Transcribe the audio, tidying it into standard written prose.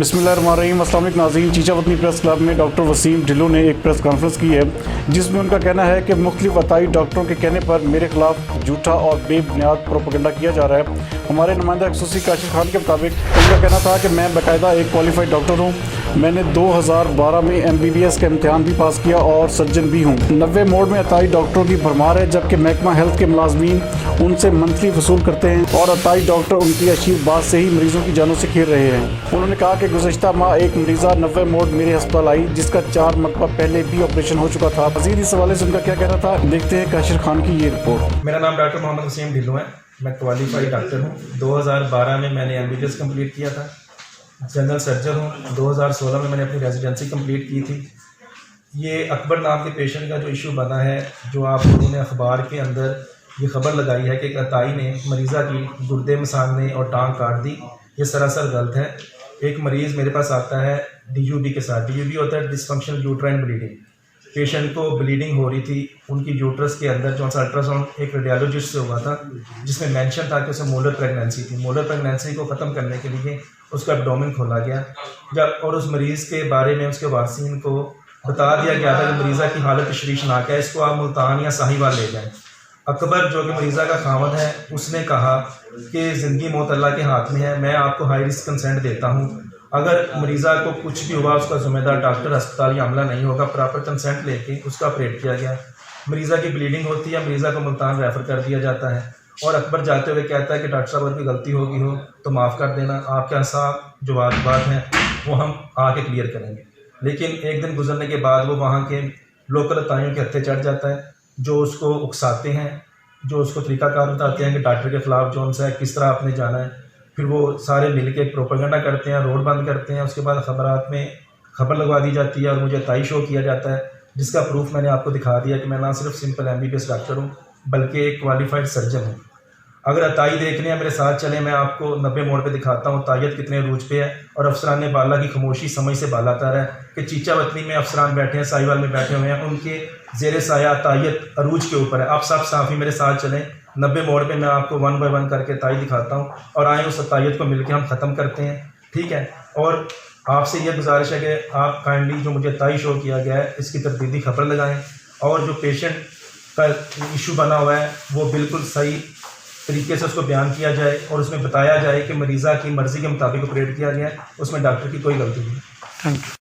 बिस्मिल्लाहिर्रहमानिर्रहीम। अस्सलाम वालेकुम नाज़रीन। चीचा वतनी प्रेस क्लब में डॉक्टर वसीम ढिल्लों ने एक प्रेस कॉन्फ्रेंस की है, जिसमें उनका कहना है कि मुख्तलिफ अताई डॉक्टरों के कहने पर मेरे खिलाफ झूठा और बेबुनियाद प्रोपेगेंडा किया जा रहा है। हमारे नुमाइंदा खसूसी काशिफ खान के मुताबिक उनका कहना था कि मैं बाकायदा एक क्वालिफाइड डॉक्टर हूँ। मैंने 2012 में MBBS का इम्तहान भी पास किया और सर्जन भी हूँ। 90 मोड़ में अताई डॉक्टरों की भरमार है, जबकि महकमा हेल्थ के मुलाजमीन उनसे मंथली वसूल करते हैं और अताई डॉक्टर उनकी अशीर बात से ही मरीजों की जानों से खेल रहे हैं। उन्होंने कहा कि गुज़श्ता माह एक मरीज़ा 90 मोड़ मेरे अस्पताल आई, जिसका 4 मरतबा पहले भी ऑपरेशन हो चुका था। मज़ीद इस हवाले से उनका क्या कहना था, देखते हैं काशिफ खान की ये रिपोर्ट। मेरा नाम डॉक्टर मोहम्मद वसीम ढिल्लों है। मैं क्वालिफाइड डॉक्टर हूँ। 2012 में मैंने MBBS कंप्लीट किया था। जनरल सर्जन हूँ। 2016 में मैंने अपनी रेजिडेंसी कंप्लीट की थी। ये अकबर नाम के पेशेंट का जो इशू बना है, जो आप लोगों ने अखबार के अंदर ये खबर लगाई है कि एक अताई ने मरीज़ा की गुर्दे में सामने और टांग काट दी, ये सरासर गलत है। एक मरीज़ मेरे पास आता है DUB के साथ। DUB होता है डिस्फंक्शनल यूट्राइन ब्लीडिंग। पेशेंट को ब्लीडिंग हो रही थी उनकी यूट्रस के अंदर, जो सा अल्ट्रासाउंड एक रेडियोलॉजिस्ट से हुआ था, जिसमें मेंशन था कि उसे मोलर प्रेगनेंसी थी। मोलर प्रेगनेंसी को ख़त्म करने के लिए उसका एब्डोमेन खोला गया जब, और उस मरीज़ के बारे में उसके वारसीन को बता दिया गया था कि मरीज़ा की हालत तशवीशनाक है, इसको आप मुल्तान या साहिवाल ले जाएँ। अकबर जो कि मरीज़ा का खामद है, उसने कहा कि ज़िंदगी मौत अल्लाह के हाथ में है, मैं आपको हाई रिस्क कंसेंट देता हूँ। अगर मरीज़ा को कुछ भी हुआ, उसका ज़िम्मेदार डॉक्टर अस्पताल या अमला नहीं होगा। प्रॉपर कंसेंट लेके उसका ऑपरेट किया गया। मरीज़ा की ब्लीडिंग होती है, मरीज़ा को मुल्तान रेफ़र कर दिया जाता है और अकबर जाते हुए कहता है कि डॉक्टर साहब अगर कोई गलती होगी हो तो माफ़ कर देना, आपके यहाँ साफ जो बात है वो हम आके क्लियर करेंगे। लेकिन एक दिन गुजरने के बाद वो वहाँ के लोकल अताइयों के हत्थे चढ़ जाता है, जो उसको उकसाते हैं, जो उसको तरीक़ाकार बताते हैं कि डॉक्टर के ख़िलाफ़ जो उनसे किस तरह आपने जाना है। फिर वो सारे मिल के प्रोपेगेंडा करते हैं, रोड बंद करते हैं। उसके बाद ख़बरात में खबर लगवा दी जाती है और मुझे अताई शो किया जाता है, जिसका प्रूफ मैंने आपको दिखा दिया कि मैं ना सिर्फ सिंपल MBBS डॉक्टर हूँ, बल्कि एक क्वालिफाइड सर्जन हूँ। अगर अताई देखने हैं मेरे साथ चले, मैं आपको 90 मोड़ पे दिखाता हूँ तायत कितने अरूज पे है और अफसरान बाला की खामोशी समझ से बालातर है कि चीचा वतनी में अफसरान बैठे हैं, साहिवाल में बैठे हुए हैं, उनके ज़ेर साया तायत अरूज के ऊपर है। आप सब साफ़ी मेरे साथ चलें, 90 मोड़ पे मैं आपको 1 बाय 1 करके ताई दिखाता हूँ और आए उस तायत को मिलकर हम ख़त्म करते हैं, ठीक है। और आपसे ये गुजारिश है कि आप काइंडली जो मुझे ताई शो किया गया है, इसकी तरदीदी खबर लगाएं और जो पेशेंट का इशू बना हुआ है वो बिल्कुल सही तरीके से उसको बयान किया जाए और उसमें बताया जाए कि मरीज़ा की मर्ज़ी के मुताबिक ऑपरेट किया गया है, उसमें डॉक्टर की कोई गलती नहीं। Thank you.